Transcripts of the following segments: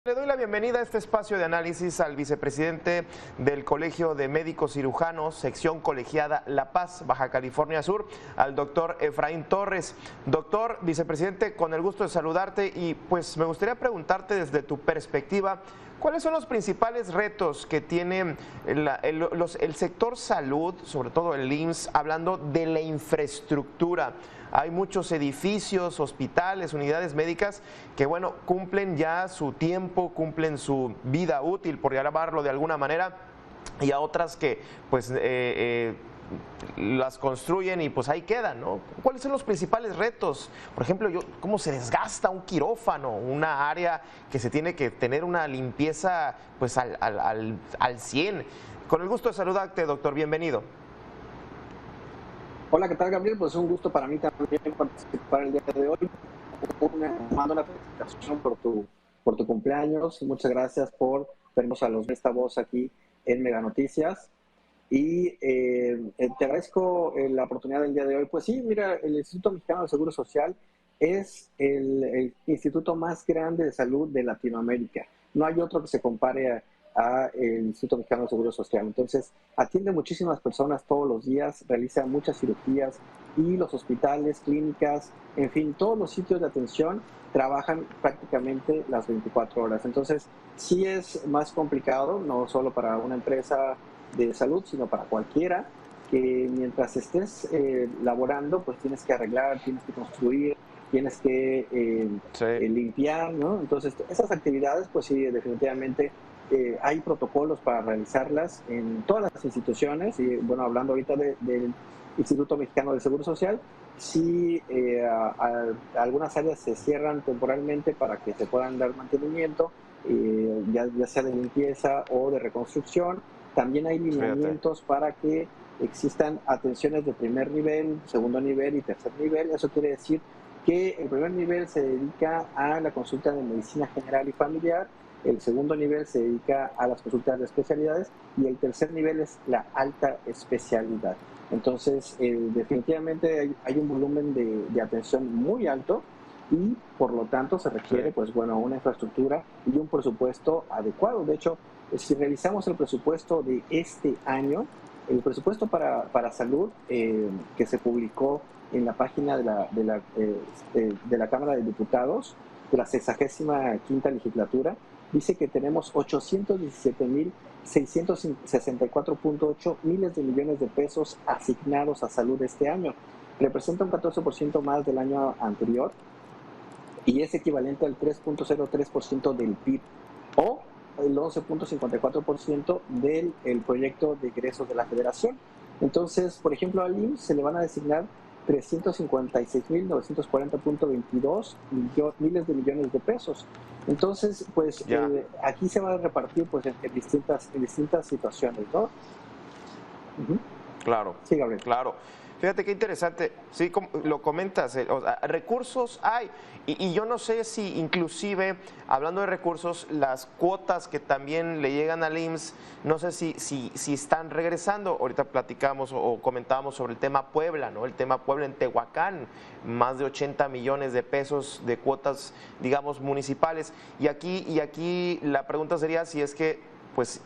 Le doy la bienvenida a este espacio de análisis al vicepresidente del Colegio de Médicos Cirujanos, sección colegiada La Paz, Baja California Sur, al doctor Efraín Torres. Doctor vicepresidente, con el gusto de saludarte y pues me gustaría preguntarte desde tu perspectiva, ¿cuáles son los principales retos que tiene el sector salud, sobre todo el IMSS, hablando de la infraestructura? Hay muchos edificios, hospitales, unidades médicas que, bueno, cumplen ya su tiempo, cumplen su vida útil, por llamarlo de alguna manera, y a otras que, pues, las construyen y pues ahí quedan, ¿no? ¿Cuáles son los principales retos? Por ejemplo, ¿cómo se desgasta un quirófano, una área que se tiene que tener una limpieza pues al 100? Con el gusto de saludarte, doctor, bienvenido. Hola, ¿qué tal, Gabriel? Pues un gusto para mí también participar el día de hoy. Mando una felicitación por tu cumpleaños. Muchas gracias por vernos a esta voz aquí en Mega Noticias. Y te agradezco la oportunidad del día de hoy. Pues sí, mira, el Instituto Mexicano del Seguro Social es el instituto más grande de salud de Latinoamérica. No hay otro que se compare a el Instituto Mexicano del Seguro Social. Entonces, atiende muchísimas personas todos los días, realiza muchas cirugías y los hospitales, clínicas, en fin, todos los sitios de atención trabajan prácticamente las 24 horas. Entonces, sí es más complicado, no solo para una empresa de salud, sino para cualquiera, que mientras estés laborando, pues tienes que arreglar, tienes que construir, tienes que limpiar, ¿no? Entonces, esas actividades, pues sí, definitivamente hay protocolos para realizarlas en todas las instituciones, y bueno, hablando ahorita del Instituto Mexicano del Seguro Social, sí, algunas áreas se cierran temporalmente para que se puedan dar mantenimiento, ya sea de limpieza o de reconstrucción. También hay lineamientos para que existan atenciones de primer nivel, segundo nivel y tercer nivel. Eso quiere decir que el primer nivel se dedica a la consulta de medicina general y familiar, el segundo nivel se dedica a las consultas de especialidades y el tercer nivel es la alta especialidad. Entonces, definitivamente hay un volumen de atención muy alto y por lo tanto se requiere pues bueno, una infraestructura y un presupuesto adecuado. De hecho, si revisamos el presupuesto de este año, el presupuesto para salud que se publicó en la página de la Cámara de Diputados de la 65ª legislatura, dice que tenemos 817,664.8 miles de millones de pesos asignados a salud este año. Representa un 14% más del año anterior y es equivalente al 3.03% del PIB o el 11.54% del proyecto de egresos de la Federación. Entonces, por ejemplo, al IMSS se le van a designar 356,940.22 miles de millones de pesos. Entonces, pues aquí se va a repartir pues en distintas situaciones, ¿no? Claro, sí, Gabriel. Claro. Fíjate qué interesante, sí, como lo comentas, o sea, recursos hay, y yo no sé si inclusive, hablando de recursos, las cuotas que también le llegan al IMSS, no sé si están regresando. Ahorita platicamos o comentábamos sobre el tema Puebla, ¿no? El tema Puebla en Tehuacán, más de 80 millones de pesos de cuotas, digamos, municipales, y aquí la pregunta sería si es que, pues,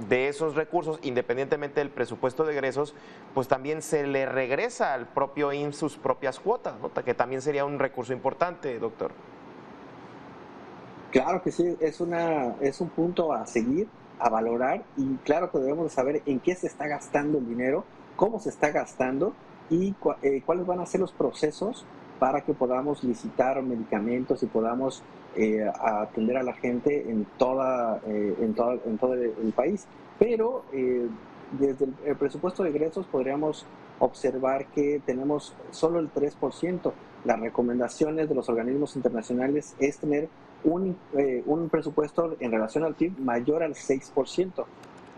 de esos recursos, independientemente del presupuesto de egresos, pues también se le regresa al propio IMSS sus propias cuotas, ¿no? Que también sería un recurso importante, doctor. Claro que sí, es un punto a seguir, a valorar, y claro que debemos saber en qué se está gastando el dinero, cómo se está gastando y cuáles van a ser los procesos para que podamos licitar medicamentos y podamos atender a la gente en todo el país. Pero desde el presupuesto de egresos podríamos observar que tenemos solo el 3%. Las recomendaciones de los organismos internacionales es tener un presupuesto en relación al PIB mayor al 6%.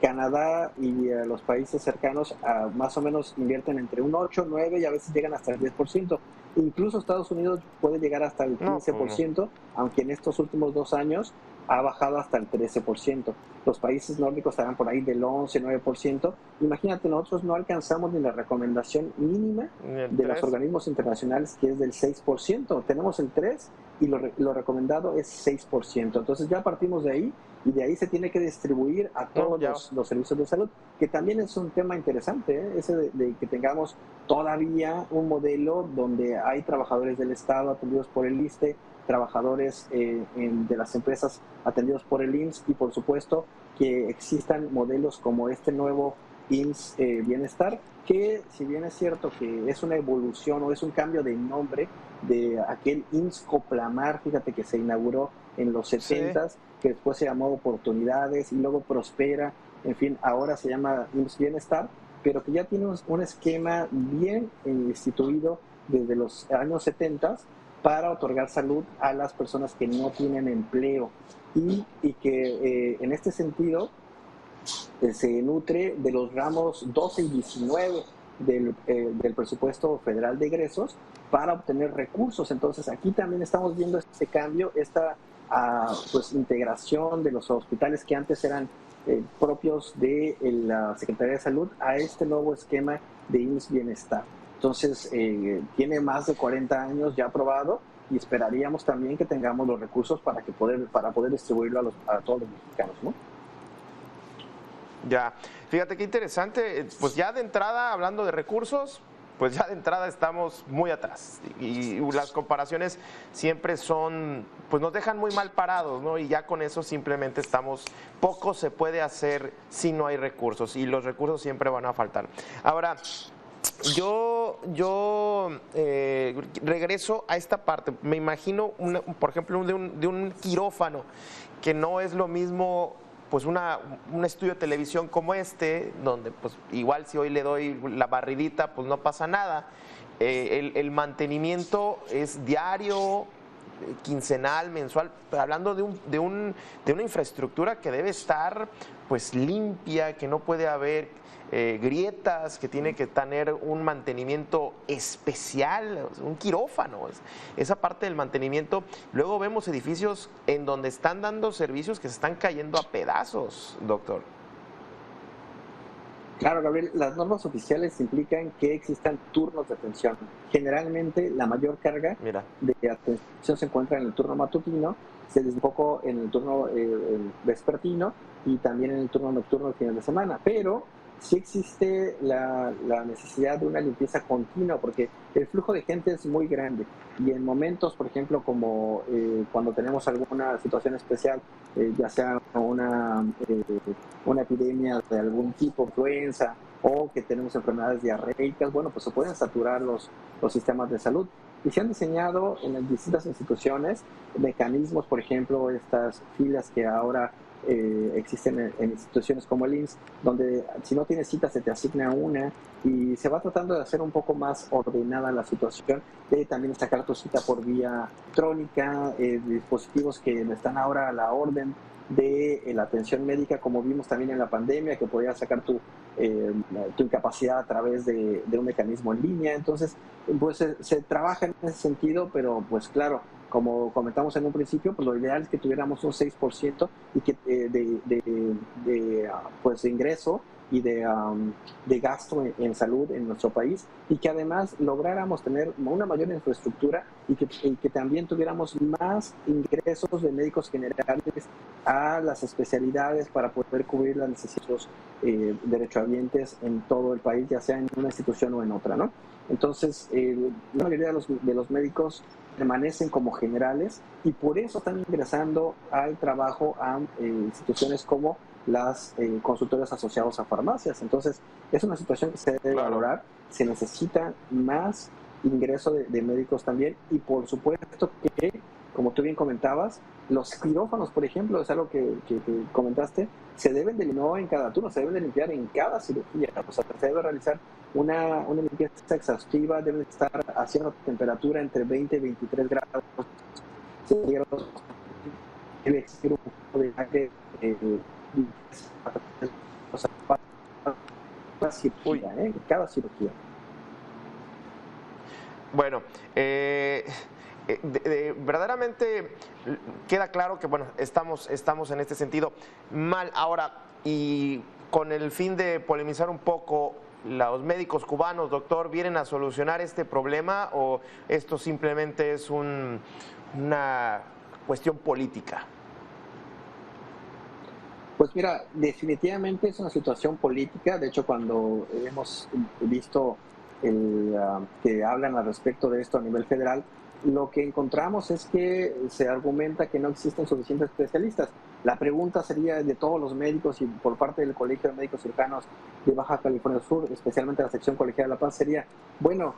Canadá y los países cercanos más o menos invierten entre un 8, 9 y a veces llegan hasta el 10%. Incluso Estados Unidos puede llegar hasta el 15%, aunque en estos últimos 2 años ha bajado hasta el 13%. Los países nórdicos estarán por ahí del 11, 9%. Imagínate, nosotros no alcanzamos ni la recomendación mínima de los organismos internacionales, que es del 6%. Tenemos el 3%, y lo recomendado es 6%. Entonces ya partimos de ahí y de ahí se tiene que distribuir a todos los servicios de salud, que también es un tema interesante, ese de que tengamos todavía un modelo donde hay trabajadores del Estado atendidos por el ISSSTE, trabajadores de las empresas atendidos por el IMSS y por supuesto que existan modelos como este nuevo IMSS Bienestar, que si bien es cierto que es una evolución o es un cambio de nombre de aquel IMSS Coplamar, fíjate que se inauguró en los 70s, sí, que después se llamó Oportunidades y luego Prospera, en fin, ahora se llama IMSS Bienestar, pero que ya tiene un esquema bien instituido desde los años 70 para otorgar salud a las personas que no tienen empleo y que en este sentido se nutre de los ramos 12 y 19 del presupuesto federal de egresos para obtener recursos. Entonces aquí también estamos viendo este cambio, esta pues integración de los hospitales que antes eran propios de la Secretaría de Salud a este nuevo esquema de IMSS Bienestar. Entonces tiene más de 40 años ya aprobado y esperaríamos también que tengamos los recursos para poder distribuirlo a todos los mexicanos, ¿no? Ya, fíjate qué interesante, pues ya de entrada, hablando de recursos, pues ya de entrada estamos muy atrás y las comparaciones siempre son, pues nos dejan muy mal parados, ¿no? Y ya con eso simplemente poco se puede hacer si no hay recursos y los recursos siempre van a faltar. Ahora, yo regreso a esta parte, me imagino, por ejemplo, de un quirófano, que no es lo mismo pues un estudio de televisión como este, donde pues igual si hoy le doy la barridita, pues no pasa nada. El mantenimiento es diario, quincenal, mensual, hablando de una infraestructura que debe estar pues limpia, que no puede haber grietas, que tiene que tener un mantenimiento especial, un quirófano, esa parte del mantenimiento. Luego vemos edificios en donde están dando servicios que se están cayendo a pedazos, doctor. Claro, Gabriel, las normas oficiales implican que existan turnos de atención. Generalmente la mayor carga de atención se encuentra en el turno matutino, se les un poco en el turno vespertino y también en el turno nocturno el final de semana, pero sí existe la necesidad de una limpieza continua porque el flujo de gente es muy grande y en momentos, por ejemplo, como cuando tenemos alguna situación especial, ya sea una epidemia de algún tipo, influenza, o que tenemos enfermedades diarreicas, bueno, pues se pueden saturar los sistemas de salud. Y se han diseñado en las distintas instituciones mecanismos, por ejemplo, estas filas que ahora existen en instituciones como el IMSS, donde si no tienes cita se te asigna una y se va tratando de hacer un poco más ordenada la situación, de también sacar tu cita por vía electrónica, dispositivos que están ahora a la orden de la atención médica, como vimos también en la pandemia, que podías sacar tu incapacidad a través de un mecanismo en línea. Entonces, pues se trabaja en ese sentido, pero pues claro, como comentamos en un principio, pues lo ideal es que tuviéramos un 6% y que pues de ingreso y de gasto en salud en nuestro país, y que además lográramos tener una mayor infraestructura y que también tuviéramos más ingresos de médicos generales a las especialidades para poder cubrir las necesidades derechohabientes en todo el país, ya sea en una institución o en otra, ¿no? Entonces, la mayoría de los médicos permanecen como generales y por eso están ingresando al trabajo a instituciones como las consultorios asociados a farmacias. Entonces, es una situación que se debe valorar. Se necesita más ingreso de médicos también y por supuesto que, como tú bien comentabas, los quirófanos, por ejemplo, es algo que comentaste, se deben de, no en cada turno, se deben de limpiar en cada cirugía. O sea, se debe realizar una limpieza exhaustiva, debe estar a cierta temperatura entre 20 y 23 grados. Debe existir un poco de aire cada cirugía. Bueno, verdaderamente queda claro que bueno, estamos en este sentido mal. Ahora, y con el fin de polemizar un poco, ¿los médicos cubanos, doctor, vienen a solucionar este problema o esto simplemente es una cuestión política? Pues mira, definitivamente es una situación política. De hecho, cuando hemos visto que hablan al respecto de esto a nivel federal, lo que encontramos es que se argumenta que no existen suficientes especialistas. La pregunta sería de todos los médicos y por parte del Colegio de Médicos Cirujanos de Baja California Sur, especialmente la sección colegial de La Paz, sería, bueno,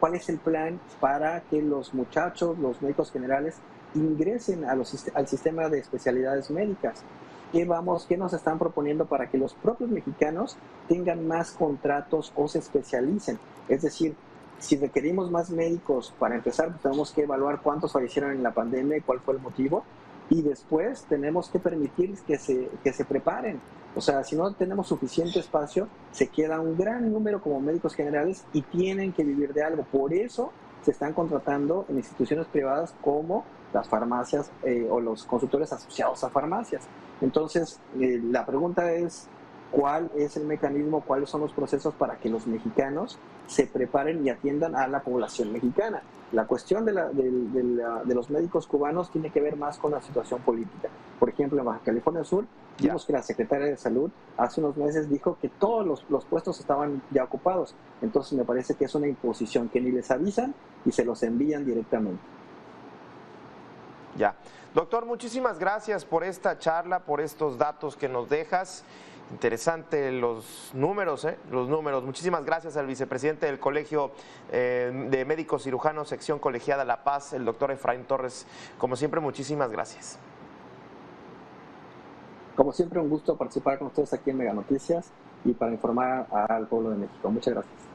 ¿cuál es el plan para que los muchachos, los médicos generales, ingresen al sistema de especialidades médicas? ¿Qué nos están proponiendo para que los propios mexicanos tengan más contratos o se especialicen? Es decir, si requerimos más médicos, para empezar, pues tenemos que evaluar cuántos fallecieron en la pandemia y cuál fue el motivo, y después tenemos que permitir que se preparen. O sea, si no tenemos suficiente espacio, se queda un gran número como médicos generales y tienen que vivir de algo. Por eso se están contratando en instituciones privadas como las farmacias o los consultores asociados a farmacias. Entonces, la pregunta es, ¿cuál es el mecanismo, cuáles son los procesos para que los mexicanos se preparen y atiendan a la población mexicana? La cuestión de los médicos cubanos tiene que ver más con la situación política. Por ejemplo, en Baja California Sur, vimos que la secretaria de Salud hace unos meses dijo que todos los puestos estaban ya ocupados. Entonces, me parece que es una imposición que ni les avisan y se los envían directamente. Ya. Doctor, muchísimas gracias por esta charla, por estos datos que nos dejas. Interesante los números, los números. Muchísimas gracias al vicepresidente del Colegio de Médicos Cirujanos, sección colegiada La Paz, el doctor Efraín Torres. Como siempre, muchísimas gracias. Como siempre, un gusto participar con ustedes aquí en Mega Noticias y para informar al pueblo de México. Muchas gracias.